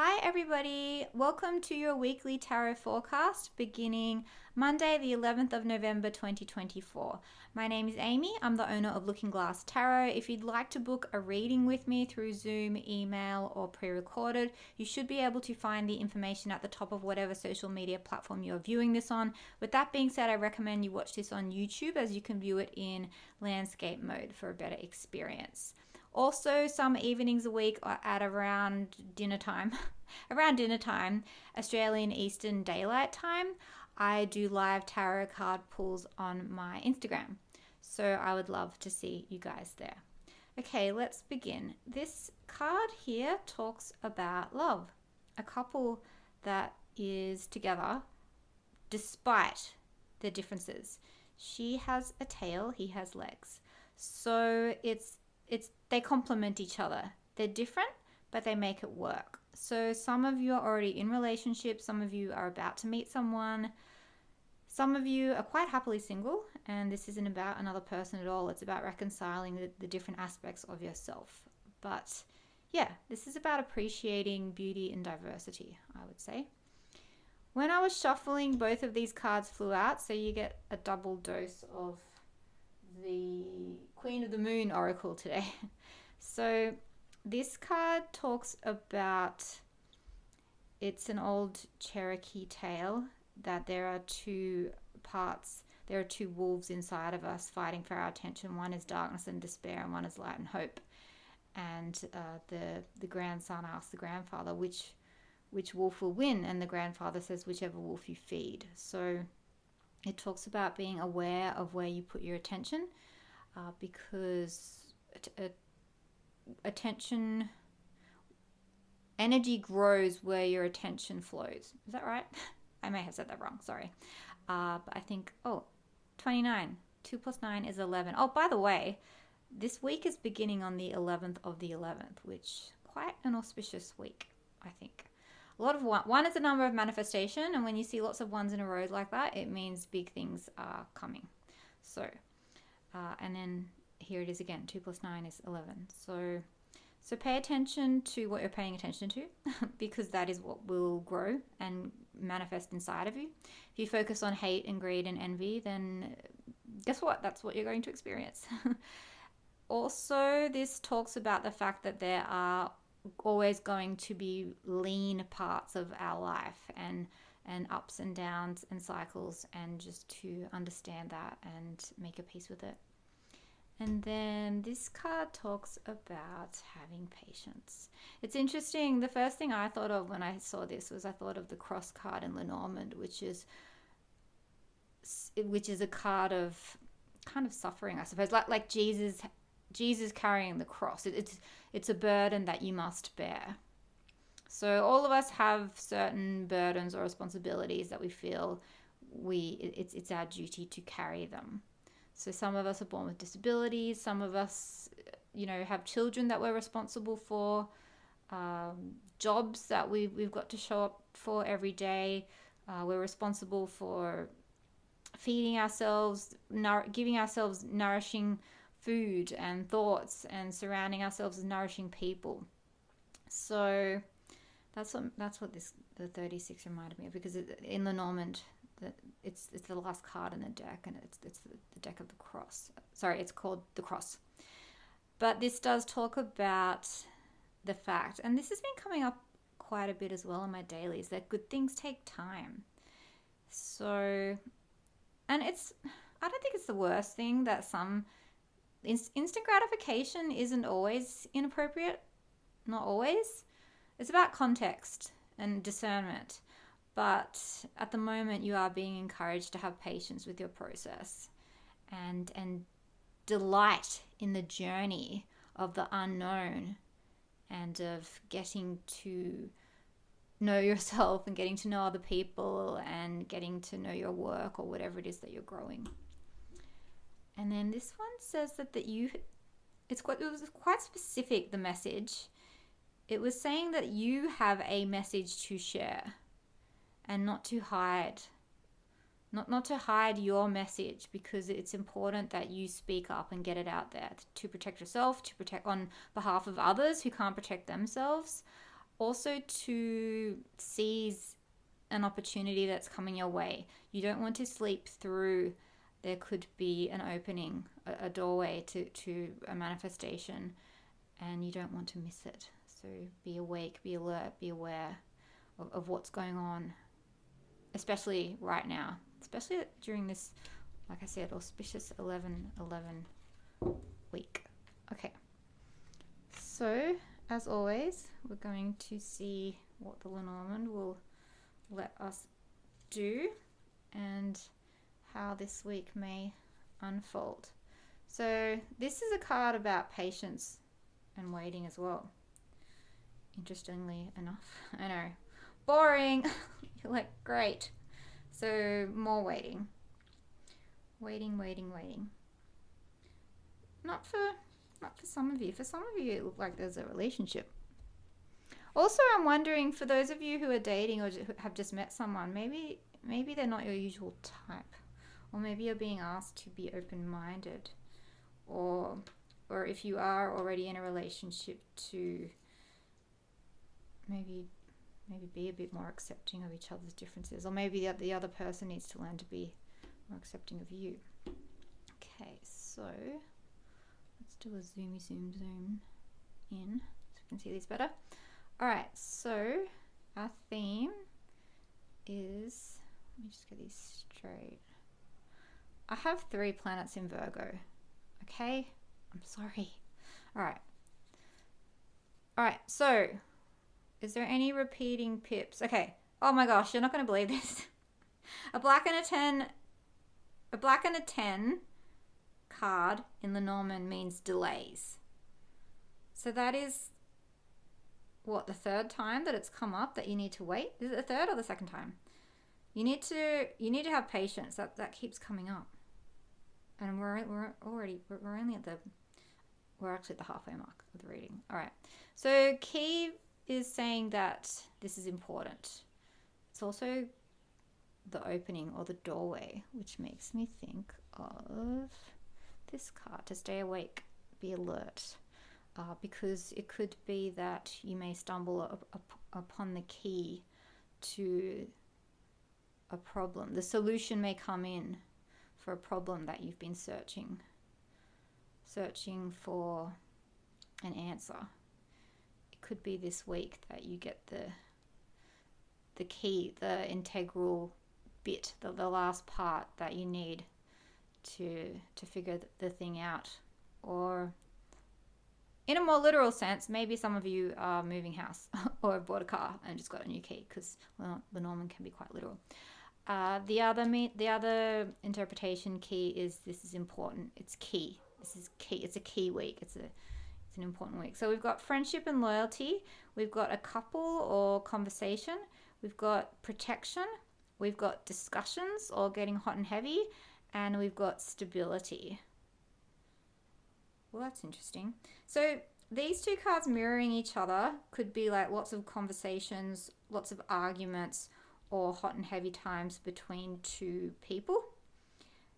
Hi everybody, welcome to your weekly tarot forecast beginning Monday the 11th of November 2024. My name is Amy, I'm the owner of Looking Glass Tarot. If you'd like to book a reading with me through Zoom, email or pre-recorded, you should be able to find the information at the top of whatever social media platform you're viewing this on. With that being said, I recommend you watch this on YouTube as you can view it in landscape mode for a better experience. Also, some evenings a week at around dinner time, Australian Eastern Daylight Time, I do live tarot card pulls on my Instagram. So I would love to see you guys there. Okay, let's begin. This card here talks about love. A couple that is together despite their differences. She has a tail, he has legs. So they complement each other. They're different, but they make it work. So some of you are already in relationships, some of you are about to meet someone, some of you are quite happily single, and this isn't about another person at all. It's about reconciling the different aspects of yourself. But yeah, this is about appreciating beauty and diversity, I would say. When I was shuffling, both of these cards flew out, so you get a double dose of the Queen of the Moon Oracle today. So this card talks about, it's an old Cherokee tale that there are two parts, there are two wolves inside of us fighting for our attention. One is darkness and despair, and one is light and hope. And the grandson asks the grandfather which wolf will win, and the grandfather says whichever wolf you feed. So it talks about being aware of where you put your attention, because attention, energy grows where your attention flows. Is that right? I may have said that wrong, sorry. But I think, 29. 2 plus 9 is 11. Oh, by the way, this week is beginning on the 11th of the 11th, which quite an auspicious week, I think. A lot of one is a number of manifestation, and when you see lots of ones in a row like that, it means big things are coming. So, and then here it is again, 2 plus 9 is 11. So pay attention to what you're paying attention to, because that is what will grow and manifest inside of you. If you focus on hate and greed and envy, then guess what? That's what you're going to experience. Also, this talks about the fact that there are always going to be lean parts of our life and ups and downs and cycles, and just to understand that and make a peace with it. And then this card talks about having patience. It's interesting. The first thing I thought of when I saw this was I thought of the cross card in Lenormand, which is a card of kind of suffering, I suppose, like Jesus carrying the cross. It's a burden that you must bear. So all of us have certain burdens or responsibilities that we feel it's our duty to carry them. So some of us are born with disabilities. Some of us, have children that we're responsible for, jobs that we've got to show up for every day. We're responsible for feeding ourselves, giving ourselves nourishing food and thoughts, and surrounding ourselves with nourishing people. So that's what the 36 reminded me of, because in Lenormand, it's the last card in the deck, and it's the deck of the cross. Sorry, it's called the cross. But this does talk about the fact, and this has been coming up quite a bit as well in my dailies, that good things take time. So, and I don't think it's the worst thing that some instant gratification isn't always inappropriate. Not always. It's about context and discernment. But at the moment, you are being encouraged to have patience with your process and delight in the journey of the unknown, and of getting to know yourself and getting to know other people and getting to know your work or whatever it is that you're growing. And then this one says that it was quite specific, the message. It was saying that you have a message to share, and not to hide. Not to hide your message, because it's important that you speak up and get it out there to protect yourself, to protect on behalf of others who can't protect themselves, Also to seize an opportunity that's coming your way. You don't want to sleep through. There could be an opening, a doorway to a manifestation, and you don't want to miss it. So be awake, be alert, be aware of what's going on, especially right now, especially during this, like I said, auspicious 11/11 week. Okay, so as always, we're going to see what the Lenormand will let us do and how this week may unfold. So this is a card about patience and waiting as well. Interestingly enough, I know, boring. You're like, great. So more waiting. Not for some of you. For some of you, it looked like there's a relationship. Also, I'm wondering, for those of you who are dating or have just met someone, maybe they're not your usual type, or maybe you're being asked to be open-minded, or if you are already in a relationship, to maybe be a bit more accepting of each other's differences, or maybe the other person needs to learn to be more accepting of you. Okay, so let's do a zoom in so you can see these better. All right, so our theme is, let me just get these straight. I have 3 planets in Virgo. Okay, I'm sorry. All right, so is there any repeating pips? Okay. Oh my gosh, you're not going to believe this. A black and a 10 card in Lenormand means delays. So that is what, the 3rd time that it's come up that you need to wait? Is it the 3rd or the 2nd time? You need to have patience. That keeps coming up. And we're actually at the halfway mark of the reading. All right. So Key is saying that this is important. It's also the opening or the doorway, which makes me think of this card, to stay awake, be alert, because it could be that you may stumble upon the key to a problem. The solution may come in for a problem that you've been searching for an answer. It could be this week that you get the key, the integral bit, the last part that you need to figure the thing out. Or in a more literal sense, maybe some of you are moving house or have bought a car and just got a new key, because Lenormand can be quite literal. The other interpretation key is, this is important. It's key. This is key. It's a key week. It's an important week. So we've got friendship and loyalty. We've got a couple or conversation. We've got protection. We've got discussions or getting hot and heavy. And we've got stability. Well, that's interesting. So these 2 cards mirroring each other could be like lots of conversations, lots of arguments, or hot and heavy times between 2 people.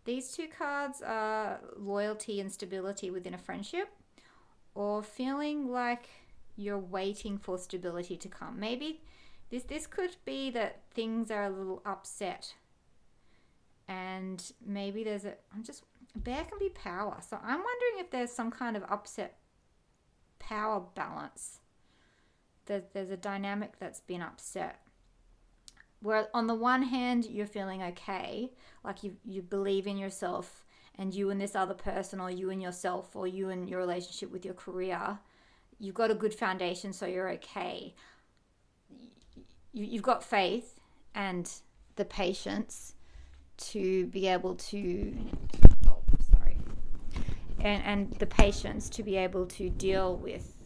These 2 cards are loyalty and stability within a friendship, or feeling like you're waiting for stability to come. Maybe this could be that things are a little upset, and maybe there's bear can be power. So I'm wondering if there's some kind of upset power balance. There's a dynamic that's been upset. Where on the one hand, you're feeling okay, like you believe in yourself, and you and this other person, or you and yourself, or you and your relationship with your career, you've got a good foundation, so you're okay. You've got faith and the patience to be able to, and the patience to be able to deal with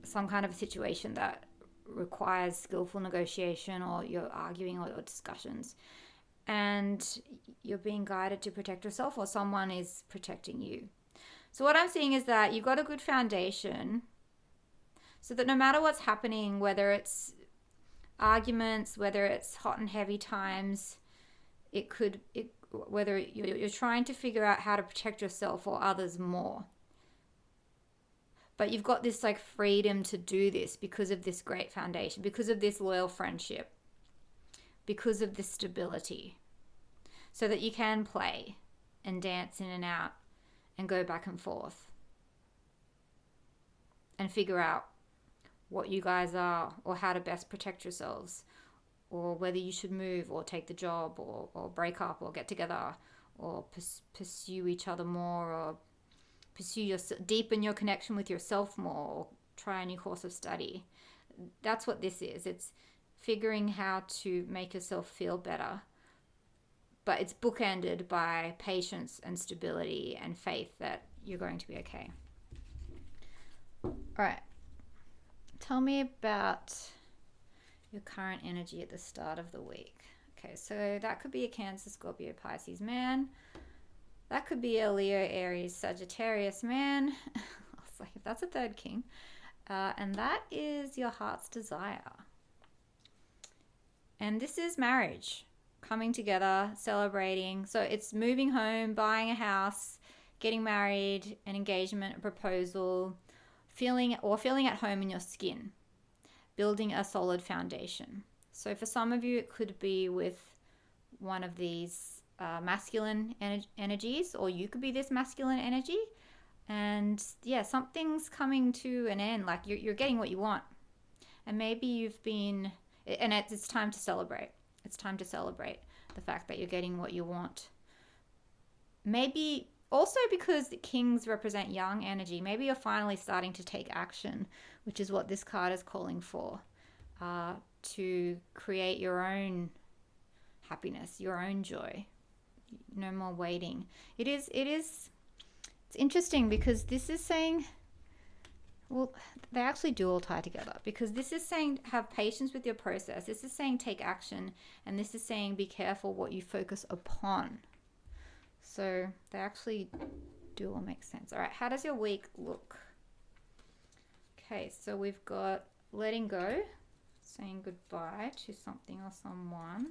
some kind of a situation that requires skillful negotiation, or you're arguing or discussions, and you're being guided to protect yourself, or someone is protecting you. So what I'm seeing is that you've got a good foundation, so that no matter what's happening, whether it's arguments, whether it's hot and heavy times, whether you're trying to figure out how to protect yourself or others more, But you've got this like freedom to do this because of this great foundation, because of this loyal friendship, because of this stability, so that you can play and dance in and out and go back and forth and figure out what you guys are, or how to best protect yourselves, or whether you should move or take the job, or break up or get together, or pursue each other more, or deepen your connection with yourself more, or try a new course of study. That's what this is. It's figuring how to make yourself feel better, but it's bookended by patience and stability and faith that you're going to be okay. All right. Tell me about your current energy at the start of the week. Okay, so that could be a Cancer, Scorpio, Pisces man. That could be a Leo, Aries, Sagittarius man. I was like, if that's a third king. And that is your heart's desire. And this is marriage, coming together, celebrating. So it's moving home, buying a house, getting married, an engagement, a proposal, feeling at home in your skin, building a solid foundation. So for some of you, it could be with one of these masculine energies, or you could be this masculine energy. And yeah, something's coming to an end, like you're getting what you want. And maybe you've been, and it's time to celebrate. It's time to celebrate the fact that you're getting what you want. Maybe also because the kings represent young energy, maybe you're finally starting to take action, which is what this card is calling for, to create your own happiness, your own joy. No more waiting. It's interesting because this is saying, well, they actually do all tie together, because this is saying have patience with your process. This is saying take action, and this is saying be careful what you focus upon. So they actually do all make sense. All right, how does your week look? Okay, so we've got letting go, saying goodbye to something or someone.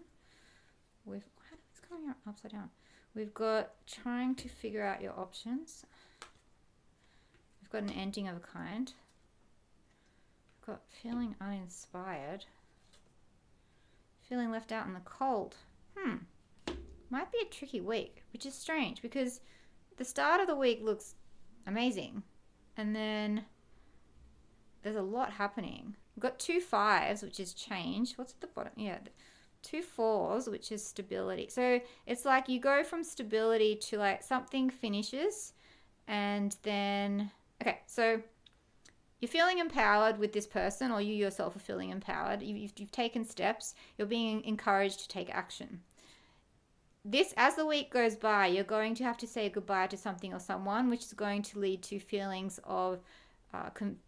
It's coming out upside down. We've got trying to figure out your options. We've got an ending of a kind. We've got feeling uninspired. Feeling left out in the cold. Might be a tricky week, which is strange because the start of the week looks amazing. And then there's a lot happening. We've got 2 5s, which is change. What's at the bottom? Yeah, 2 4s, which is stability. So it's like you go from stability to like something finishes, and then, okay, so you're feeling empowered with this person, or you yourself are feeling empowered. You've taken steps. You're being encouraged to take action. This, as the week goes by, you're going to have to say goodbye to something or someone, which is going to lead to feelings of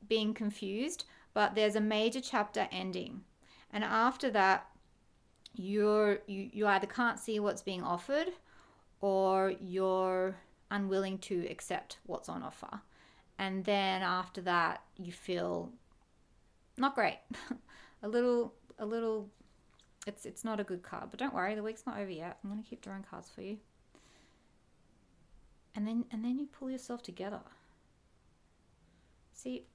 being confused. But there's a major chapter ending, and after that, you either can't see what's being offered, or you're unwilling to accept what's on offer. And then after that, you feel not great. a little. It's not a good card, but don't worry, the week's not over yet. I'm going to keep drawing cards for you. And then you pull yourself together. See,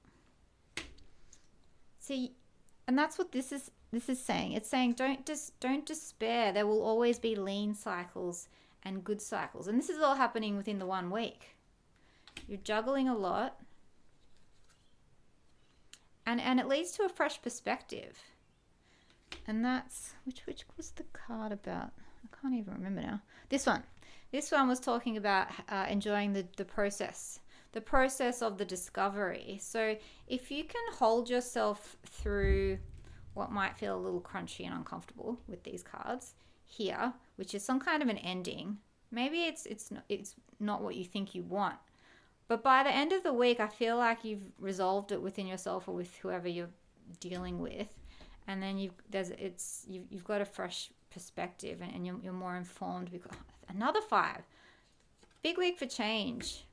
and that's what this is saying. It's saying don't despair. There will always be lean cycles and good cycles. And this is all happening within the 1 week. You're juggling a lot. And it leads to a fresh perspective. And that's, which was the card about? I can't even remember now. This one was talking about enjoying the process of the discovery. So if you can hold yourself through what might feel a little crunchy and uncomfortable with these cards here, which is some kind of an ending, maybe it's not what you think you want, but by the end of the week, I feel like you've resolved it within yourself or with whoever you're dealing with. And then you've got a fresh perspective, and you're more informed. Because another 5, big week for change,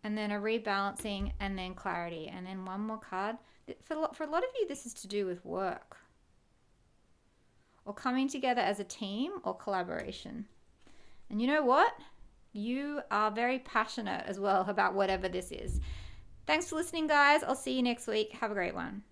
and then a rebalancing, and then clarity, and then one more card. For a lot of you, this is to do with work, or coming together as a team, or collaboration. And you know what? You are very passionate as well about whatever this is. Thanks for listening, guys. I'll see you next week. Have a great one.